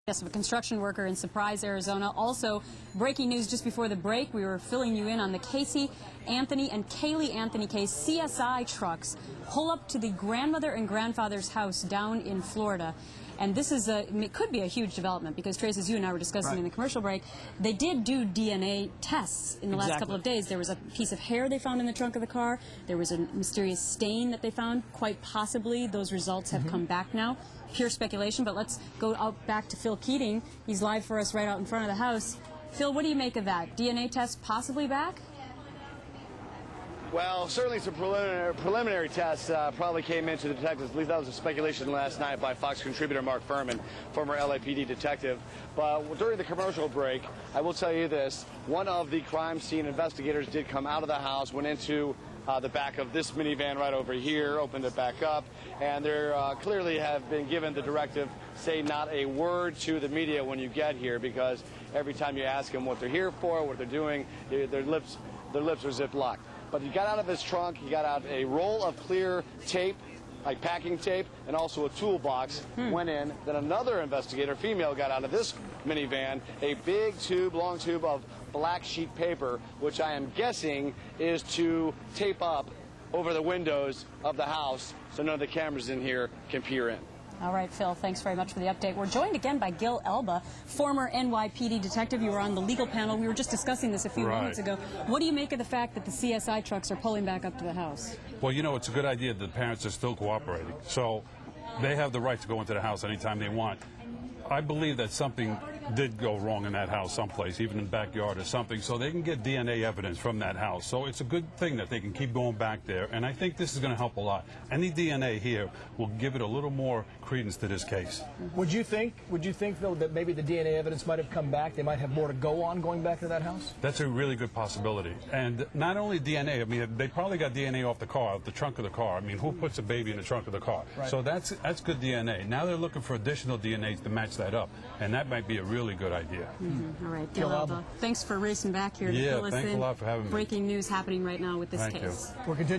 Yes, of a construction worker in Surprise, Arizona. Also, breaking news just before the break, we were filling you in on the Casey Anthony and Caylee Anthony case. CSI trucks pull up to the grandmother and grandfather's house down in Florida. And this is it could be a huge development because, Trace, as you and I were discussing in the commercial break, they did do DNA tests in the last couple of days. There was a piece of hair they found in the trunk of the car. There was a mysterious stain that they found. Quite possibly those results have come back now. Pure speculation, but let's go out back to Phil Keating. He's live for us right out in front of the house. Phil, what do you make of that? DNA test possibly back? Well, certainly some preliminary tests probably came into the detectives. At least that was a speculation last night by Fox contributor Mark Furman, former LAPD detective. But during the commercial break, I will tell you this. One of the crime scene investigators did come out of the house, went into the back of this minivan right over here, opened it back up, and they clearly have been given the directive, say not a word to the media when you get here, because every time you ask them what they're here for, what they're doing, their lips are zip-locked. But he got out of his trunk, he got out a roll of clear tape, like packing tape, and also a toolbox, went in. Then another investigator, female, got out of this minivan a big tube, long tube of black sheet paper, which I am guessing is to tape up over the windows of the house so none of the cameras in here can peer in. All right, Phil, thanks very much for the update. We're joined again by Gil Elba, former NYPD detective. You were on the legal panel. We were just discussing this a few moments ago. What do you make of the fact that the CSI trucks are pulling back up to the house? Well, you know, it's a good idea that the parents are still cooperating. So they have the right to go into the house anytime they want. I believe that something did go wrong in that house someplace, even in the backyard or something, so they can get DNA evidence from that house. So it's a good thing that they can keep going back there, and I think this is going to help a lot. Any DNA here will give it a little more credence to this case. Would you think, Phil, that maybe the DNA evidence might have come back? They might have more to go on going back to that house? That's a really good possibility. And not only DNA, I mean, they probably got DNA off the car, off the trunk of the car. I mean, who puts a baby in the trunk of the car? Right. So that's good DNA. Now they're looking for additional DNA to match that up, and that might be a really good idea. All right, Gil Elba, thanks for racing back here to fill us in. Thanks a lot for having me. Breaking news happening right now with this case. Thank you.